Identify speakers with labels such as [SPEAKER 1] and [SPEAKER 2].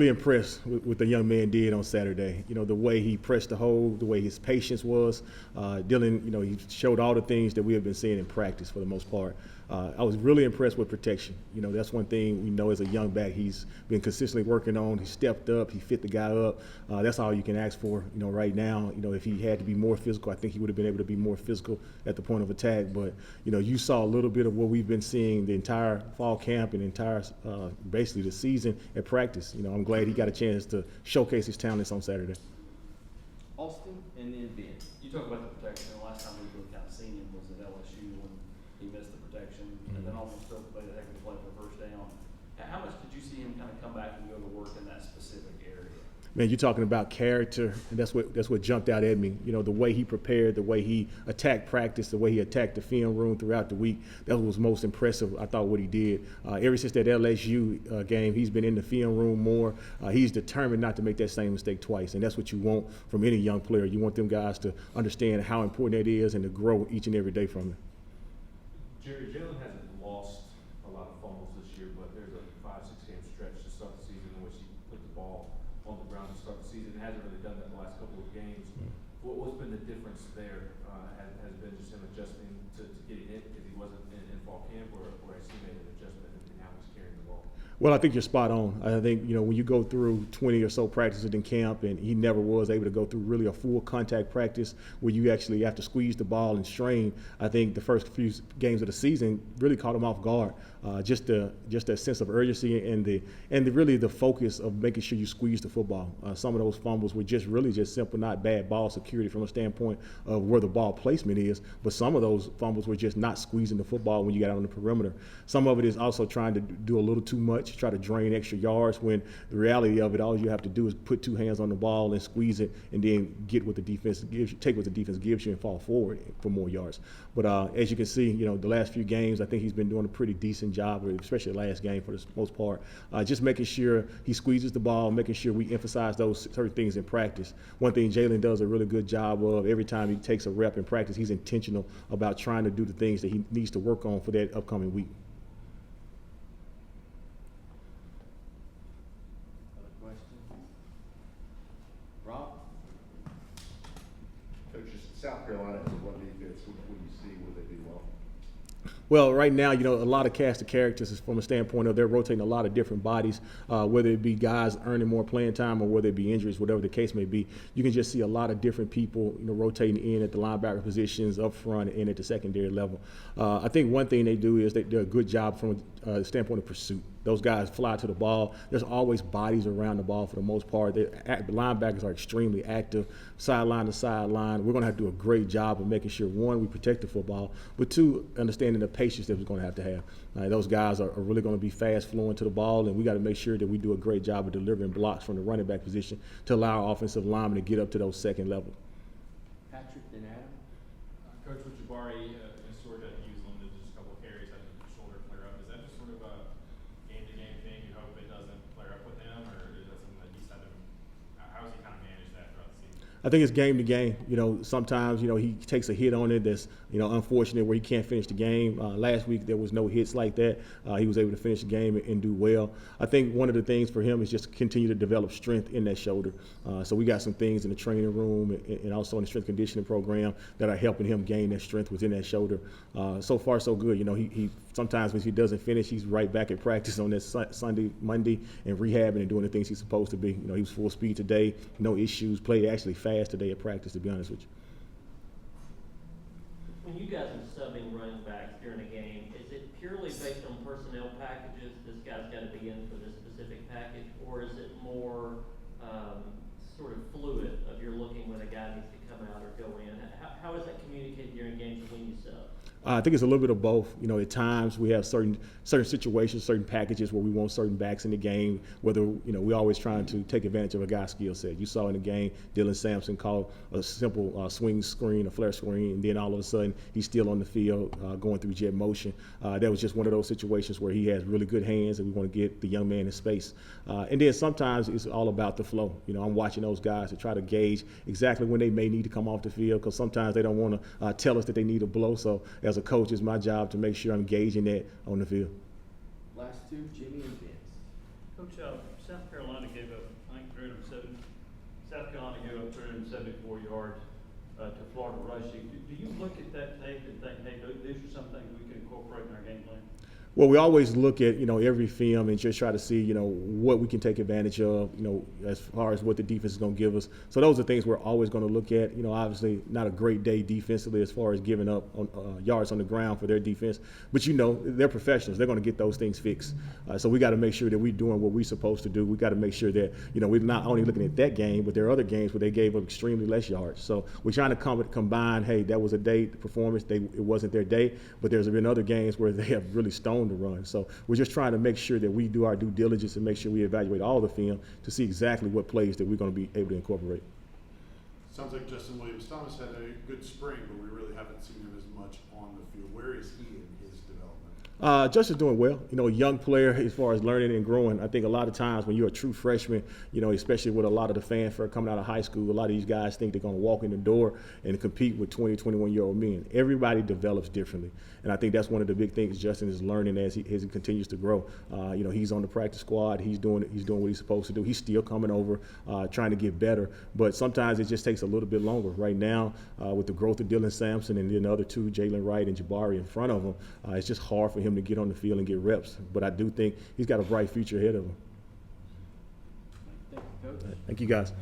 [SPEAKER 1] Really impressed with what the young man did on Saturday. You know, the way he pressed the hole, the way his patience was. Dylan, you know, he showed all the things that we have been seeing in practice for the most part. I was really impressed with protection. You know, that's one thing we know as a young back he's been consistently working on. He stepped up, he fit the guy up. That's all you can ask for, you know, right now. You know, if he had to be more physical, I think he would have been able to be more physical at the point of attack. But, you know, you saw a little bit of what we've been seeing the entire fall camp and entire, basically the season at practice. You know, I'm glad he got a chance to showcase his talents on Saturday.
[SPEAKER 2] Austin and then Ben.
[SPEAKER 3] You talk about the protection. The last time we really kind of seen him was at LSU when he missed the protection and then almost still played a heck of a play for first down. How much did you see him kind of come back and go to work in that specific area?
[SPEAKER 1] Man, you're talking about character, and that's what jumped out at me. You know, the way he prepared, the way he attacked practice, the way he attacked the film room throughout the week. That was most impressive, I thought, what he did. Ever since that LSU game, he's been in the film room more. He's determined not to make that same mistake twice, and that's what you want from any young player. You want them guys to understand how important that is and to grow each and every day from it.
[SPEAKER 4] Jerry, Jalen hasn't lost a lot of fumbles this year, but there's a 5-6 game stretch to start the season in which he put the ball on the ground to start the season. He hasn't really done that the last couple of games. What's been the difference there? Has been just him adjusting to getting hit because he wasn't in fall camp, or has he made an adjustment in how he's carrying the ball?
[SPEAKER 1] Well, I think you're spot on. I think, you know, when you go through 20 or so practices in camp, and he never was able to go through really a full contact practice where you actually have to squeeze the ball and strain. I think the first few games of the season really caught him off guard. Just that sense of urgency and really the focus of making sure you squeeze the football. Some of those fumbles were just really just simple, not bad ball security from a standpoint of where the ball placement is, but some of those fumbles were just not squeezing the football when you got out on the perimeter. Some of it is also trying to do a little too much, try to drain extra yards, when the reality of it, all you have to do is put two hands on the ball and squeeze it, and then get what the defense gives you, take what the defense gives you, and fall forward for more yards. But as you can see, you know, the last few games, I think he's been doing a pretty decent job, especially the last game for the most part, just making sure he squeezes the ball, making sure we emphasize those certain things in practice. One thing Jalen does a really good job of, every time he takes a rep in practice, he's intentional about trying to do the things that he needs to work on for that upcoming week.
[SPEAKER 2] Other questions? Rob?
[SPEAKER 5] Coaches, South Carolina has a run defense. What do you see? Will they do well?
[SPEAKER 1] Well, right now, you know, a lot of cast of characters is from a standpoint of they're rotating a lot of different bodies, whether it be guys earning more playing time or whether it be injuries, whatever the case may be. You can just see a lot of different people, you know, rotating in at the linebacker positions, up front, and at the secondary level. I think one thing they do is they do a good job from a standpoint of pursuit. Those guys fly to the ball. There's always bodies around the ball for the most part. The linebackers are extremely active, sideline to sideline. We're going to have to do a great job of making sure, one, we protect the football, but two, understanding the patience that we're going to have. Those guys are really going to be fast flowing to the ball, and we got to make sure that we do a great job of delivering blocks from the running back position to allow our offensive linemen to get up to those second level.
[SPEAKER 2] Patrick and Adam?
[SPEAKER 6] Coach, with Jabari sort of used limited just a couple of carries, had the shoulder flare up. Is that just sort of a game-to-game thing? You hope it doesn't flare up with him, or is that something that he's had to? How has he kind of managed that throughout the season?
[SPEAKER 1] I think it's game to game. You know, sometimes, you know, he takes a hit on it that's, you know, unfortunate where he can't finish the game. Last week there was no hits like that. He was able to finish the game and do well. I think one of the things for him is just continue to develop strength in that shoulder. So we got some things in the training room and also in the strength conditioning program that are helping him gain that strength within that shoulder. So far, so good. You know, he sometimes when he doesn't finish, he's right back at practice on that Sunday, Monday, and rehabbing and doing the things he's supposed to be. You know, he was full speed today, no issues, played actually fast today at practice, to be honest with you.
[SPEAKER 7] When you guys are subbing running backs during a game, is it purely based on personnel packages? This guy's got to be in for this specific package, or is it more sort of fluid of you're looking when a guy needs to come out or go in? How is that communicated during games when you sub?
[SPEAKER 1] I think it's a little bit of both. You know, at times we have certain situations, certain packages where we want certain backs in the game, whether, you know, we're always trying to take advantage of a guy's skill set. You saw in the game, Dylan Sampson called a simple swing screen, a flare screen, and then all of a sudden he's still on the field going through jet motion. That was just one of those situations where he has really good hands and we want to get the young man in space. And then sometimes it's all about the flow. You know, I'm watching those guys to try to gauge exactly when they may need to come off the field, because sometimes they don't want to tell us that they need a blow. So as a coach, it's my job to make sure I'm gauging that on the field.
[SPEAKER 2] Last two, Jimmy and Vince.
[SPEAKER 8] Coach, South Carolina gave up I think 307, South Carolina gave up 374 yards to Florida rushing. Do you look at that tape and think, hey, these are some things we can incorporate in our game plan?
[SPEAKER 1] Well, we always look at, every film and just try to see, what we can take advantage of, as far as what the defense is going to give us. So those are things we're always going to look at. Obviously not a great day defensively as far as giving up on, yards on the ground for their defense. But, they're professionals. They're going to get those things fixed. So we got to make sure that we're doing what we're supposed to do. We got to make sure that, we're not only looking at that game, but there are other games where they gave up extremely less yards. So we're trying to combine, hey, that was a day performance. It wasn't their day. But there's been other games where they have really stoned the run. So we're just trying to make sure that we do our due diligence and make sure we evaluate all the film to see exactly what plays that we're going to be able to incorporate.
[SPEAKER 9] Sounds like Justin Williams-Thomas had a good spring, but we really haven't seen him as much on the field. Where is he in his development?
[SPEAKER 1] Justin's doing well. A young player as far as learning and growing. I think a lot of times when you're a true freshman, especially with a lot of the fanfare coming out of high school, a lot of these guys think they're going to walk in the door and compete with 20, 21-year-old men. Everybody develops differently. And I think that's one of the big things Justin is learning as he continues to grow. He's on the practice squad. He's doing what he's supposed to do. He's still coming over, trying to get better. But sometimes it just takes a little bit longer. Right now, with the growth of Dylan Sampson and then the other two, Jalen Wright and Jabari in front of him, it's just hard for him to get on the field and get reps. But I do think he's got a bright future ahead of him.
[SPEAKER 2] Thank you, Coach.
[SPEAKER 1] Thank you, guys.